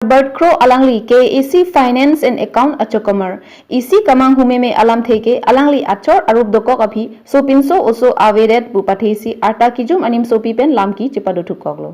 Herbart Kro alangli ke isi finance and account achokamar isi kamang hume me alam theke alangli achor arup dokok aphi sopinso oso avedet bupathesi arta kijum anim sopi pen lamki chipadotu koglo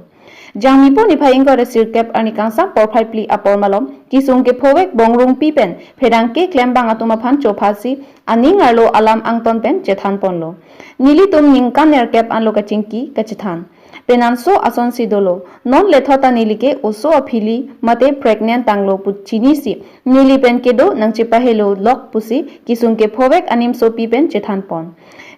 Jamipo ni phaingo re sirkep ani kangsa porphai pli apor malom kisung ke phowek bongrung pi pen pherangke klembang atuma phan chophasi aning arlo alam angton pen chethan ponlo nili tum ningkan nerkep anlo kachingki kachithan Penanso ason sidolo non lethota nilike oso aphili mate pregnant tanglo puchini si nili pen kedo nangche pahelo lok pusi kisungke phowek anim sopi pen chethan pon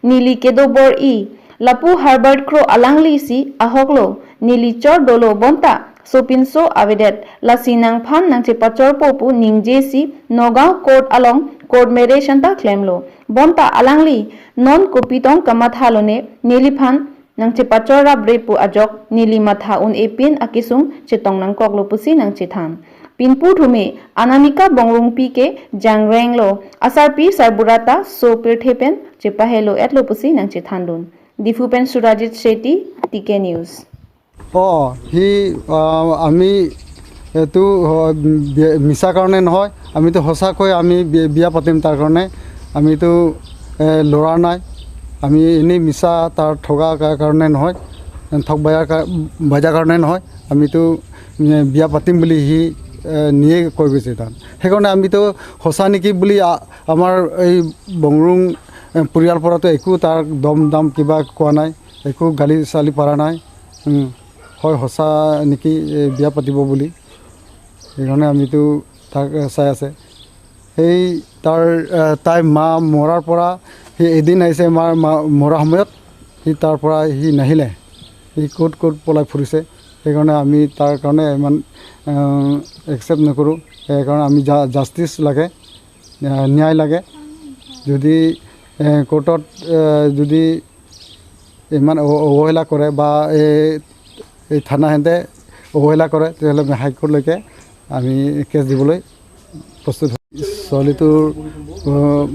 nili kedo bor I lapu Herbart Kro alangli si ahoklo nili chor dolo bonta sopinso avedet lasinang phan nangche pachor popu ningje si Nogao court along court mereshanta claimlo bonta alangli non kopitong kamathalone nili phan nang cepacora brepu ajok nili matha un epin akisung chetong nang koklo pusi nang chethan pinpu thume anamika bongrung pi ke jangreng lo asar pi sarburata so pirthepen chepahelo etlo pusi nang chethan dun difupen surajit shetty tk news hi ami etu misa karone নহয় ami to hosa koi ami biya patim tar karone ami to lora nai আমি এনেই মিছা তাৰ ঠগা কাৰণে নহয় ঠগ বাজাৰ কাৰণে নহয় আমিতো বিয়া পাতিম বুলি সি নিয়ে কৈ গৈছে তাত সেইকাৰণে আমিতো সঁচা নেকি বুলি আমাৰ এই বংৰুং পৰিয়াল পৰাটো একো তাৰ দম দাম কিবা কোৱা নাই একো গালি চালি পৰা নাই হয় সঁচা নেকি বিয়া পাতিব বুলি সেইকাৰণে আমিতো তাক চাই আছে সেই তাৰ তাই মা মৰাৰ পৰা সি এদিন আহিছে মৰা সময়ত সি তাৰ পৰা সি নাহিলে সি ক'ত পলাই ফুৰিছে সেইকাৰণে আমি তাৰ কাৰণে ইমান একচেপ্ট নকৰোঁ সেইকাৰণে আমি জাষ্টিছ লাগে ন্যায় লাগে যদি কোৰ্টত যদি ইমান অৱহেলা কৰে বা এই থানাহেঁতে অৱহেলা কৰে তেতিয়াহ'লে আমি হাইকোৰ্টলৈকে আমি কেছ দিবলৈ প্ৰস্তুত ছোৱালীটোৰ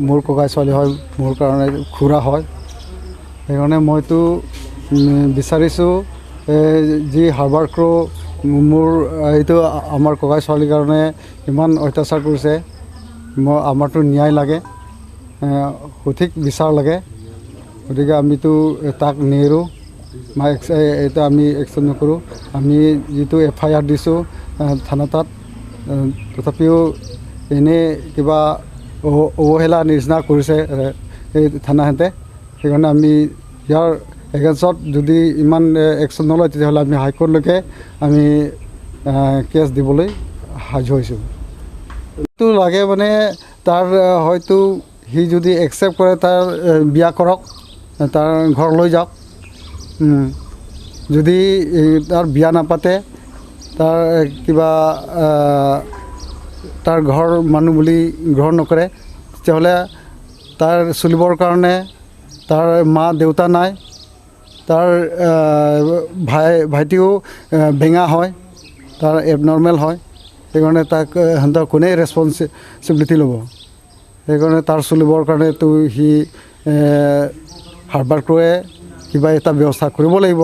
মোৰ ককাই ছোৱালী হয় মোৰ কাৰণে খুৰা হয় সেইকাৰণে মইতো বিচাৰিছোঁ যি হাৰ্বাৰ্ট ক্ৰ মোৰ এইটো আমাৰ ককাই ছোৱালীৰ কাৰণে ইমান অত্যাচাৰ কৰিছে আমাৰতো ন্যায় লাগে সঠিক বিচাৰ লাগে গতিকে আমিতো তাক নেৰোঁ এইটো আমি একশ্যন নকৰোঁ আমি যিটো FIR দিছোঁ থানা তাত তথাপিও এনে কিবা অৱহেলা নিচিনা কৰিছে এই থানাহেঁতে সেইকাৰণে আমি ইয়াৰ এগেইনষ্টত যদি ইমান একশ্যন নলয় তেতিয়াহ'লে আমি হাইকোৰ্টলৈকে আমি কেছ দিবলৈ সাজু হৈছোঁ এইটো লাগে মানে তাৰ হয়তো সি যদি একচেপ্ট কৰে তাৰ বিয়া কৰক তাৰ ঘৰলৈ যাওক যদি তাৰ বিয়া নাপাতে তাৰ কিবা তাৰ ঘৰ মানুহ বুলি গ্ৰহণ নকৰে তেতিয়াহ'লে তাৰ চলিবৰ কাৰণে তাৰ মা দেউতা নাই তাৰ ভাইটিও বেঙা হয় তাৰ এবনৰ্মেল হয় সেইকাৰণে তাক সিহঁতৰ কোনেই ৰেছপনচিবিলিটি ল'ব সেইকাৰণে তাৰ চলিবৰ কাৰণেতো সি হাৰ্বাৰ্ট ক্ৰ'য়ে কিবা এটা ব্যৱস্থা কৰিব লাগিব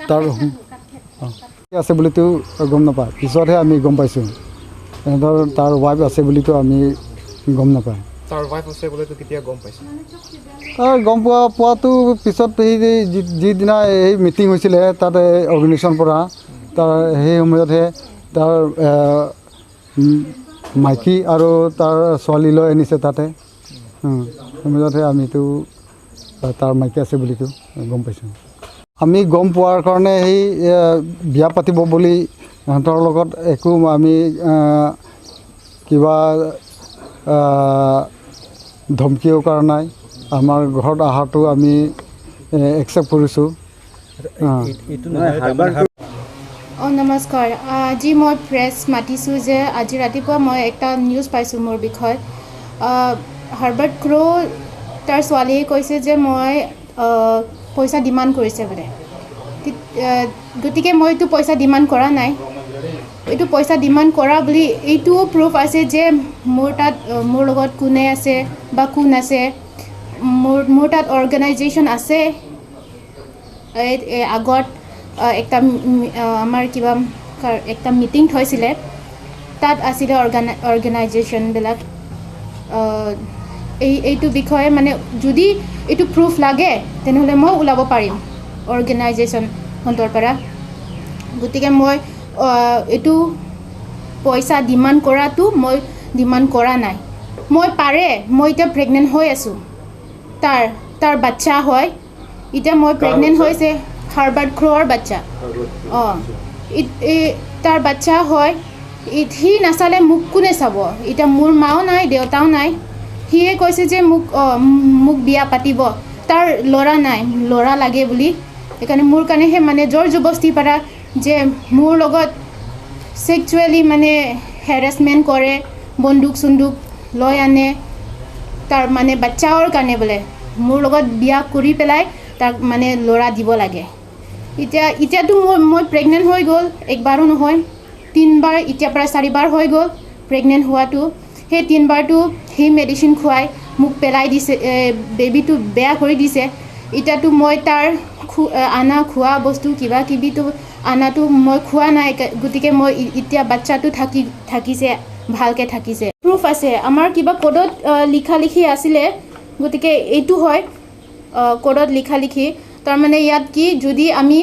তাৰ আছে বুলিতো গম নাপায় পিছতহে আমি গম পাইছোঁ সিহঁতৰ তাৰ ৱাইফ আছে বুলিতো আমি গম নাপায় তাৰ ৱাইফ আছে বুলিতো কেতিয়া গম পাইছোঁ তাৰ গম পোৱাটো পিছত সেই যিদিনা এই মিটিং হৈছিলে তাতে অৰ্গেনাইজেশ্যন পৰা তাৰ সেই সময়তহে তাৰ মাইকী আৰু তাৰ ছোৱালী লৈ আনিছে তাতে সময়তহে আমিতো তাৰ মাইকী আছে বুলিতো গম পাইছোঁ আমি গম পোৱাৰ কাৰণে সেই বিয়া পাতিব বুলি সিহঁতৰ লগত একো আমি কিবা ধমকিও কৰা নাই আমাৰ ঘৰত অহাটো আমি একচেপ্ট কৰিছোঁ নমস্কাৰ আজি মই প্ৰেছ মাতিছোঁ যে আজি ৰাতিপুৱা মই এটা নিউজ পাইছোঁ মোৰ বিষয়ত হাৰ্বাৰ্ট ক্ৰ' তাৰ ছোৱালীয়ে কৈছে যে মই পইচা ডিমাণ্ড কৰিছে বোলে গতিকে মইতো পইচা ডিমাণ্ড কৰা নাই এইটো পইচা ডিমাণ্ড কৰা বুলি এইটোও প্ৰুফ আছে যে মোৰ লগত কোনে আছে বা কোন আছে মোৰ তাত অৰ্গেনাইজেশ্যন আছে আগত একটা আমাৰ কিবা একটা মিটিং থৈছিলে তাত আছিলে অৰ্গেনাইজেশ্যনবিলাক এইটো বিষয়ে মানে যদি এইটো প্ৰুফ লাগে তেনেহ'লে মই ওলাব পাৰিম অৰ্গেনাইজেশ্যন সন্তৰ পৰা গতিকে মই এইটো পইচা ডিমাণ্ড কৰাটো মই ডিমাণ্ড কৰা নাই মই পাৰে মই এতিয়া প্ৰেগনেণ্ট হৈ আছোঁ তাৰ বাচ্চা হয় এতিয়া মই প্ৰেগনেণ্ট হৈছে হাৰ্বাৰ্ট ক্ৰ'ৰ বাচ্চা তাৰ বাচ্চা হয় সি নাচালে মোক কোনে চাব এতিয়া মোৰ মাও নাই দেউতাও নাই সিয়ে কৈছে যে মোক বিয়া পাতিব তাৰ ল'ৰা নাই ল'ৰা লাগে বুলি সেইকাৰণে মোৰ কাৰণেহে মানে জোৰ জবস্তি পৰা যে মোৰ লগত সেক্সুৱেলি মানে হেৰাছমেণ্ট কৰে বন্দুক চন্দুক লৈ আনে তাৰ মানে বাচ্চাৰ কাৰণে বোলে মোৰ লগত বিয়া কৰি পেলাই তাক মানে ল'ৰা দিব লাগে এতিয়াতো মই প্ৰেগনেণ্ট হৈ গ'ল একবাৰো নহয় 3 বাৰ এতিয়াৰ পৰা 4 বাৰ হৈ গ'ল প্ৰেগনেণ্ট হোৱাটো সেই 3 বাৰটো সেই মেডিচিন খুৱাই মোক পেলাই দিছে বেবীটো বেয়া কৰি দিছে এতিয়াতো মই তাৰ আনা খোৱা বস্তু কিবা কিবিটো আনাটো মই খোৱা নাই গতিকে মই এতিয়া বাচ্চাটো থাকিছে ভালকৈ থাকিছে প্ৰুফ আছে আমাৰ কিবা কোডত লিখি আছিলে গতিকে এইটো হয় কোডত লিখি তাৰমানে ইয়াত কি যদি আমি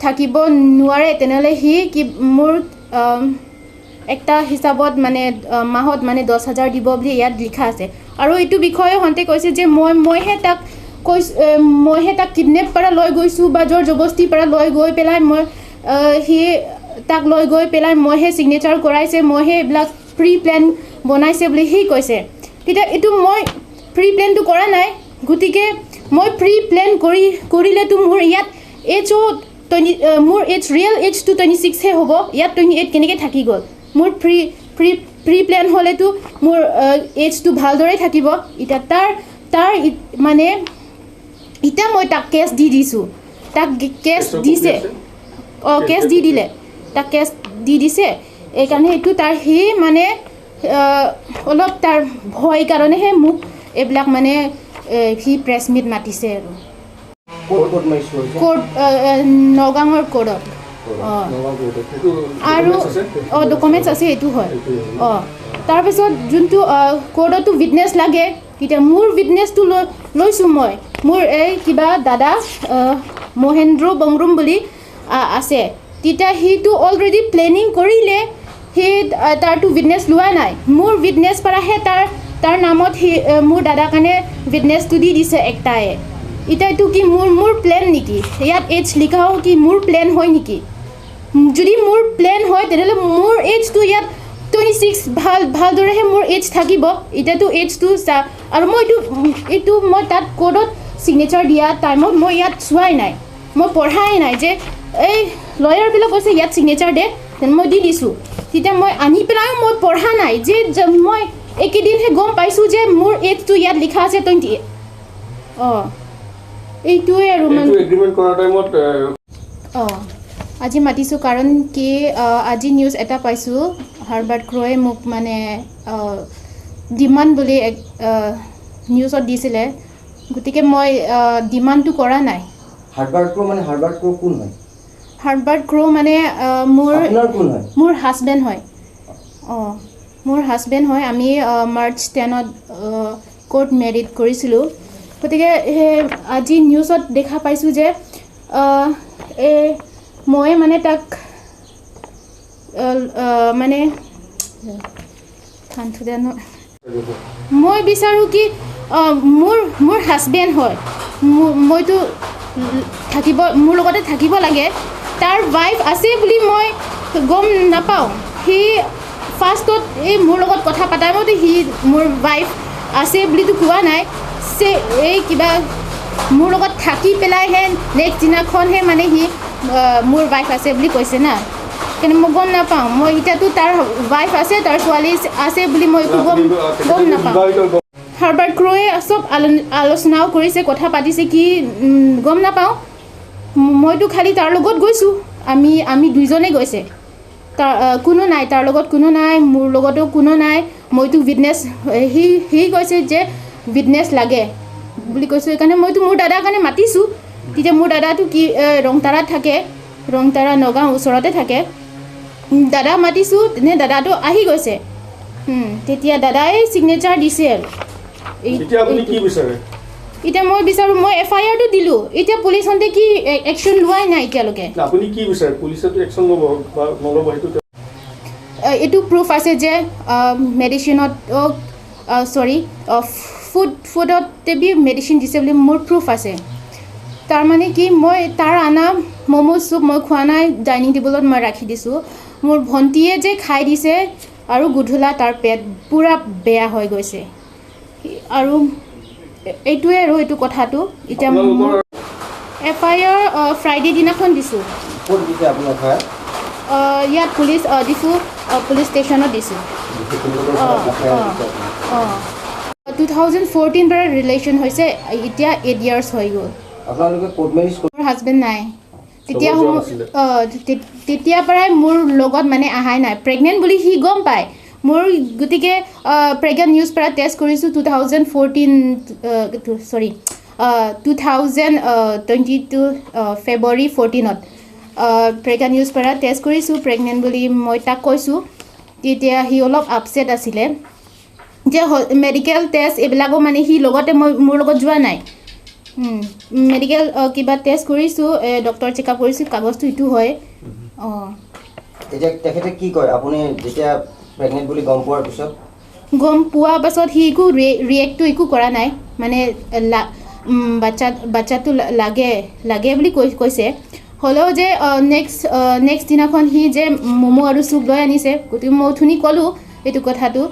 থাকিব নোৱাৰে তেনেহ'লে সি কি মোৰ একটা হিচাপত মানে মাহত মানে 10,000 দিব বুলি ইয়াত লিখা আছে আৰু এইটো বিষয়ে হন্তে কৈছে যে মইহে তাক কিডনেপ পৰা লৈ গৈছোঁ বা জোৰ জবস্তি পৰা লৈ গৈ পেলাই সি তাক লৈ গৈ পেলাই মইহে ছিগনেচাৰ কৰাইছে মইহে এইবিলাক প্ৰি প্লেন বনাইছে বুলি সি কৈছে তেতিয়া এইটো মই প্ৰি প্লেনটো কৰা নাই গতিকে মই প্ৰি প্লেন কৰিলেতো মোৰ ইয়াত মোৰ এজ ৰিয়েল এজটো 26হে হ'ব ইয়াত 28 কেনেকৈ থাকি গ'ল মোৰ প্ৰি প্লেন হ'লেতো মোৰ এজটো ভালদৰে থাকিব এতিয়া তাৰ মানে এতিয়া মই তাক কেছ দি দিছোঁ তাক কেছ দিছে কেছ দি দিলে তাক কেছ দি দিছে এইকাৰণে এইটো তাৰ সি মানে অলপ তাৰ ভয় কাৰণেহে মোক এইবিলাক মানে সি প্ৰেছ মিট মাতিছে আৰু কোৰ্ট নগাঁৱৰ কোৰ্টত আৰু ডকুমেণ্টছ আছে এইটো হয় তাৰপিছত যোনটো কোৰ্টতো উইটনেছ লাগে এতিয়া মোৰ উইটনেছটো লৈছোঁ মই মোৰ এই কিবা দাদা মহেন্দ্ৰ বংৰুম বুলি আছে তেতিয়া সিটো অলৰেডি প্লেনিং কৰিলে সি তাৰটো উইটনেছ লোৱা নাই মোৰ উইটনেছ পৰাহে তাৰ নামত সি মোৰ দাদাৰ কাৰণে উইটনেছটো দি দিছে একটাই এতিয়া এইটো কি মোৰ প্লেন নেকি ইয়াত এজ লিখাও কি মোৰ প্লেন হয় নেকি যদি মোৰ প্লেন হয় তেনেহ'লে মোৰ এজটো ইয়াত 26 ভালদৰেহে মোৰ এজ থাকিব এতিয়াতো এজটো আৰু মই এইটো মই তাত কোডত ছিগনেচাৰ দিয়া টাইমত মই ইয়াত চোৱাই নাই মই পঢ়াই নাই যে এই লয়াৰবিলাক কৈছে ইয়াত ছিগনেচাৰ দে মই দি দিছোঁ তেতিয়া মই আনি পেলাইও মই পঢ়া নাই যে মই একেদিনহে গম পাইছোঁ যে মোৰ এজটো ইয়াত লিখা আছে 28 এইটোৱে আৰু আজি মাতিছোঁ কাৰণ কি আজি নিউজ এটা পাইছোঁ হাৰ্বাৰ্ট ক্ৰ'য়ে মোক মানে ডিমাণ্ড বুলি নিউজত দিছিলে গতিকে মই ডিমাণ্ডটো কৰা নাই হাৰ্বাৰ্ট ক্ৰ' মানে হাৰ্বাৰ্ট ক্ৰ' কোন হয় হাৰ্বাৰ্ট ক্ৰ' মানে মোৰ হাজবেণ্ড হয় মোৰ হাজবেণ্ড হয় আমি মাৰ্চ 10ত কোৰ্ট মেৰিড কৰিছিলোঁ গতিকে আজি নিউজত দেখা পাইছোঁ যে মই মানে তাক মানে মই বিচাৰোঁ কি মোৰ হাজবেণ্ড হয় মইতো মোৰ লগতে থাকিব লাগে তাৰ ৱাইফ আছে বুলি মই গম নাপাওঁ সি ফাৰ্ষ্টত এই মোৰ লগত কথা পতাৰ মতে সি মোৰ ৱাইফ আছে বুলিতো কোৱা নাই এই কিবা মোৰ লগত থাকি পেলাইহে নেক্সট দিনাখনহে মানে সি মোৰ ৱাইফ আছে বুলি কৈছে না কিন্তু মই গম নাপাওঁ মই এতিয়াতো তাৰ ৱাইফ আছে তাৰ ছোৱালী আছে বুলি মই একো গম নাপাওঁ হাৰ্বাৰ্ট ক্ৰ'য়ে চব আলোচনাও কৰিছে কথা পাতিছে কি গম নাপাওঁ মইতো খালি তাৰ লগত গৈছোঁ আমি দুইজনে গৈছে কোনো নাই তাৰ লগত কোনো নাই মোৰ লগতো কোনো নাই মইতো উইটনেছ সি কৈছে যে উইটনেছ লাগে বুলি কৈছোঁ সেইকাৰণে মইতো মোৰ দাদাৰ কাৰণে মাতিছোঁ তেতিয়া মোৰ দাদাটো কি ৰংতাৰাত থাকে ৰংতাৰা নগাঁও ওচৰতে থাকে দাদা মাতিছোঁ তেনে দাদাটো আহি গৈছে তেতিয়া দাদাই ছিগনেচাৰ দিছে আৰু এতিয়া আপুনি কি বিচাৰে এতিয়া মই বিচাৰোঁ মই FIR-টো দিলোঁ এতিয়া পুলিচহঁতে কি একশ্যন লোৱাই নাই এতিয়ালৈকে আপুনি কি বিচাৰে পুলিচেতো একশ্যন ল'ব বা নল'ব সেইটো এইটো প্ৰুফ আছে যে মেডিচিনত ফুডতে বি মেডিচিন দিছে বুলি মোৰ প্ৰুফ আছে তাৰমানে কি মই তাৰ আনা ম'ম' চুপ মই খোৱা নাই ডাইনিং টেবুলত মই ৰাখি দিছোঁ মোৰ ভণ্টিয়ে যে খাই দিছে আৰু গধূলা তাৰ পেট পূৰা বেয়া হৈ গৈছে আৰু এইটোৱে আৰু এইটো কথাটো এতিয়া FIR ফ্ৰাইডে দিনাখন দিছোঁ ক'ত দিছে আপোনাৰ ঘৰ ইয়াত পুলিচ দিছোঁ পুলিচ ষ্টেচনত দিছোঁ 2014 পৰা ৰিলেশ্যন হৈছে এতিয়া 8 years হৈ গ'ল আপোনালোকে কোৰ্ট মেৰিজ মোৰ হাজবেণ্ড নাই তেতিয়াৰ পৰাই মোৰ লগত মানে আহাই নাই প্ৰেগনেণ্ট বুলি সি গম পায় মোৰ গতিকে প্ৰেগনেণ্ট নিউজ পৰা টেষ্ট কৰিছোঁ 2022 ফেব্ৰুৱাৰী 14ত প্ৰেগনেণ্ট নিউজ পৰা টেষ্ট কৰিছোঁ প্ৰেগনেণ্ট বুলি মই তাক কৈছোঁ তেতিয়া সি অলপ আপছেট আছিলে যে মেডিকেল টেষ্ট এইবিলাকো মানে সি লগতে মোৰ লগত যোৱা নাই মেডিকেল কিবা টেষ্ট কৰিছোঁ ডক্টৰ চেকআপ কৰিছোঁ কাগজটো ইটো হয় এতিয়া তেখেতে কি কয় আপুনি যেতিয়া প্ৰেগনেণ্ট বুলি গম পোৱাৰ পিছত সি একো ৰিয়েক্টটো একো কৰা নাই মানে বাচ্চাটো লাগে বুলি কৈছে হ'লেও যে নেক্সট দিনাখন সি যে ম'ম' আৰু চুপ লৈ আনিছে গতিকে মই অথনি ক'লোঁ এইটো কথাটো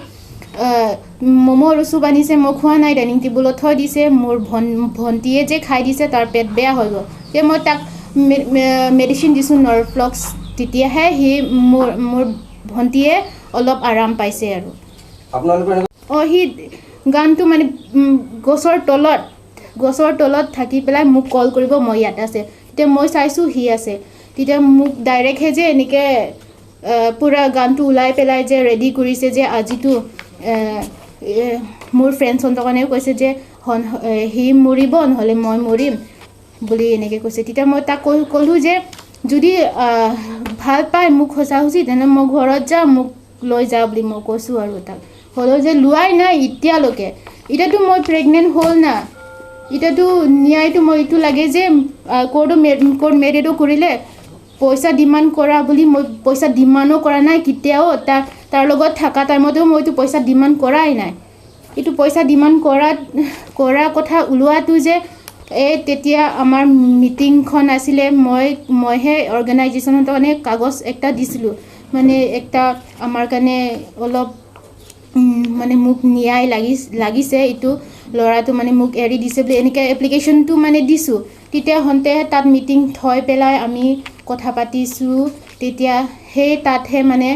ম'ম' আৰু চুপ আনিছে মই খোৱা নাই ডাইনিং টেবুলত থৈ দিছে মোৰ ভণ্টিয়ে যে খাই দিছে তাৰ পেট বেয়া হৈ গ'ল তেতিয়া মই তাক মেডিচিন দিছোঁ নৰফ্লক্স তেতিয়াহে সি মোৰ ভণ্টিয়ে অলপ আৰাম পাইছে আৰু সি গানটো মানে গছৰ তলত থাকি পেলাই মোক কল কৰিব মই ইয়াত আছে তেতিয়া মই চাইছোঁ সি আছে তেতিয়া মোক ডাইৰেক্টহে যে এনেকৈ পূৰা গানটো ওলাই পেলাই যে ৰেডি কৰিছে যে আজিতো মোৰ ফ্ৰেণ্ডছহঁতৰ কাৰণেও কৈছে যে সি মৰিব নহ'লে মই মৰিম বুলি এনেকৈ কৈছে তেতিয়া মই তাক ক'লোঁ যে যদি ভাল পায় মোক সঁচি তেনে মই ঘৰত যাম মোক লৈ যা বুলি মই কৈছোঁ আৰু তাক হ'লেও যে লোৱাই নাই এতিয়ালৈকে এতিয়াতো মই প্ৰেগনেণ্ট হ'ল না এতিয়াতো ন্যায়টো মই এইটো লাগে যে কোৰ্ট মেৰিডো কৰিলে পইচা ডিমাণ্ড কৰা বুলি মই পইচা ডিমাণ্ডো কৰা নাই কেতিয়াও তাৰ লগত থকা টাইমতেও মইতো পইচা ডিমাণ্ড কৰাই নাই এইটো পইচা ডিমাণ্ড কৰা কথা ওলোৱাটো যে তেতিয়া আমাৰ মিটিংখন আছিলে মইহে অৰ্গেনাইজেশ্যনৰ কাৰণে কাগজ একটা দিছিলোঁ মানে একটা আমাৰ কাৰণে অলপ মানে মোক ন্যায় লাগিছে এইটো ল'ৰাটো মানে মোক এৰি দিছে বুলি এনেকৈ এপ্লিকেশ্যনটো মানে দিছোঁ তেতিয়া হওঁতে তাত মিটিং থৈ পেলাই আমি কথা পাতিছোঁ তেতিয়া সেই তাতহে মানে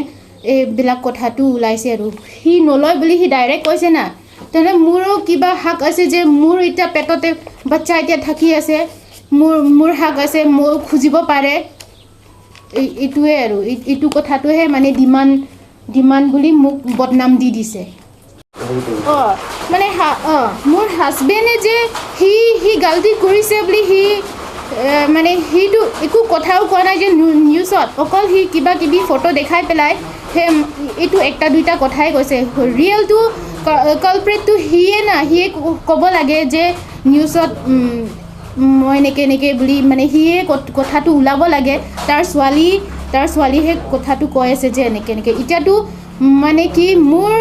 এইবিলাক কথাটো ওলাইছে আৰু সি নলয় বুলি সি ডাইৰেক্ট কৈছে না তেনে মোৰো কিবা হাক আছে যে মোৰ এতিয়া পেটতে বাচ্চা এতিয়া থাকি আছে মোৰ হাক আছে মই খুজিব পাৰে এইটোৱে আৰু এইটো কথাটোহে মানে ডিমাণ্ড বুলি মোক বদনাম দি দিছে মানে মোৰ হাজবেণ্ডে যে সি গাল্টি কৰিছে বুলি সি মানে সিটো একো কথাও কোৱা নাই যে নিউজত অকল সি কিবা কিবি ফটো দেখাই পেলাই সেই এইটো একটা দুইটা কথাই কৈছে ৰিয়েলটো কালপ্ৰেটটো সিয়ে ক'ব লাগে যে নিউজত মই এনেকৈ বুলি মানে সিয়ে কথাটো ওলাব লাগে তাৰ ছোৱালীহে কথাটো কৈ আছে যে এনেকৈ এতিয়াতো মানে কি মোৰ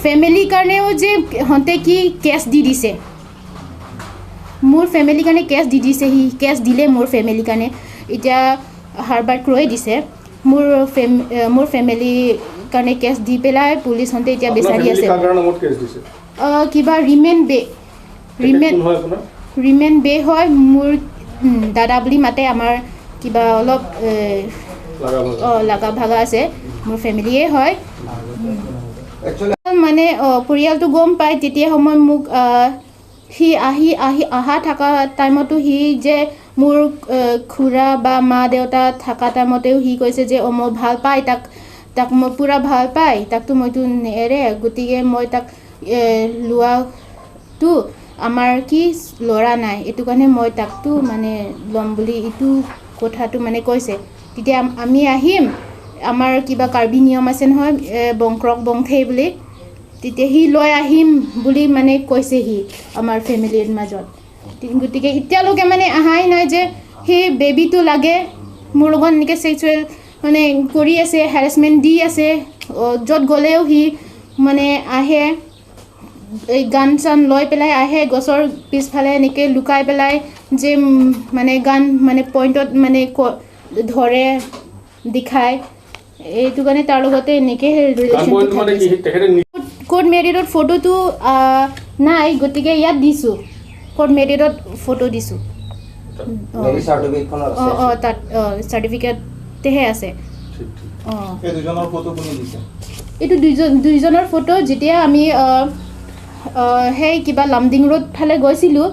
ফেমিলিৰ কাৰণেও যে সিহঁতে কি কেছ দি দিছে মোৰ ফেমিলিৰ কাৰণে কেছ দি দিছে সি কেছ দিলে মোৰ ফেমিলিৰ কাৰণে এতিয়া হাৰ্বাৰ্ট ক্ৰ'য়ে দিছে মোৰ ফেমিলিৰ কাৰণে কেছ দি পেলাই পুলিচহঁতে এতিয়া বিচাৰি আছে কিবা ৰিমেন বে হয় মোৰ দাদা বুলি মাতে আমাৰ কিবা অলপ লাগা ভাগা আছে মোৰ ফেমিলিয়ে হয় মানে পৰিয়ালটো গম পায় তেতিয়া সময় মোক সি অহা থকা টাইমতো সি যে মোৰ খুৰা বা মা দেউতা থকা টাইমতেও সি কৈছে যে মই ভাল পায় তাক মই পূৰা ভাল পায় তাকতো মইতো নেৰে গতিকে মই তাক লোৱাটো আমাৰ কি ল'ৰা নাই এইটো কাৰণে মই তাকতো মানে ল'ম বুলি এইটো কথাটো মানে কৈছে তেতিয়া আমি আহিম আমাৰ কিবা কাৰ্বি নিয়ম আছে নহয় বংক্ৰক বংথেই বুলি তেতিয়া সি লৈ আহিম বুলি মানে কৈছে সি আমাৰ ফেমিলিৰ মাজত গতিকে এতিয়ালৈকে মানে আহাই নাই যে সেই বেবিটো লাগে মোৰ লগত এনেকৈ ছেক্সুৱেল মানে কৰি আছে হেৰাছমেণ্ট দি আছে য'ত গ'লেও সি মানে আহে এই গান চান লৈ পেলাই আহে গছৰ পিছফালে এনেকৈ লুকাই পেলাই যে মানে গান মানে পইণ্টত মানে ধৰে দেখায় এইটো কাৰণে তাৰ লগতে এনেকৈ কোৰ্ট মেৰিডত ফটোটো নাই গতিকে ইয়াত দিছোঁ কোৰ্ট মেৰিডত ফটো দিছোঁ তাত চাৰ্টিফিকেটহে আছে এইটো দুইজনৰ ফটো যেতিয়া আমি সেই কিবা লামডিং ৰোড ফালে গৈছিলোঁ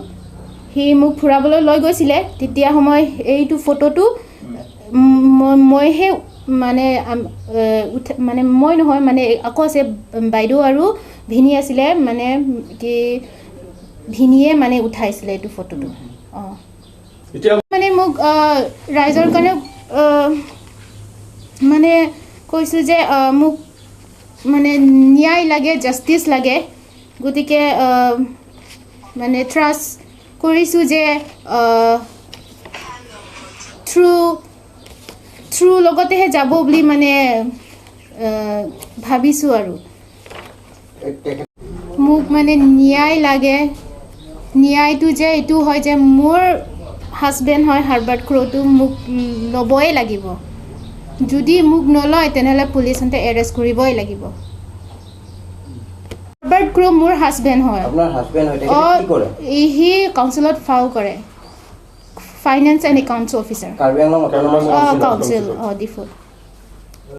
সি মোক ফুৰাবলৈ লৈ গৈছিলে তেতিয়া সময় এইটো ফটোটো মইহে মানে মানে মই নহয় মানে আকৌ আছে বাইদেউ আৰু ভিনি আছিলে মানে কি ভিনিয়ে মানে উঠাইছিলে এইটো ফটোটো মানে মোক ৰাইজৰ কাৰণে মানে কৈছোঁ যে মোক মানে ন্যায় লাগে জাষ্টিচ লাগে গতিকে মানে ট্ৰাষ্ট কৰিছোঁ যে থ্ৰু লগতেহে যাব বুলি মানে ভাবিছোঁ আৰু মোক মানে ন্যায় লাগে ন্যায়টো যে এইটো হয় যে মোৰ হাজবেণ্ড হয় হাৰ্বাৰ্ট ক্ৰ'টো মোক ল'বই লাগিব যদি মোক নলয় তেনেহ'লে পুলিচতে এৰেষ্ট কৰিবই লাগিব হাৰ্বাৰ্ট ক্ৰ' মোৰ হাজবেণ্ড হয় সি কাউন্সিলত ফাইল কৰে finance and accounts officer Karbi Anglong council default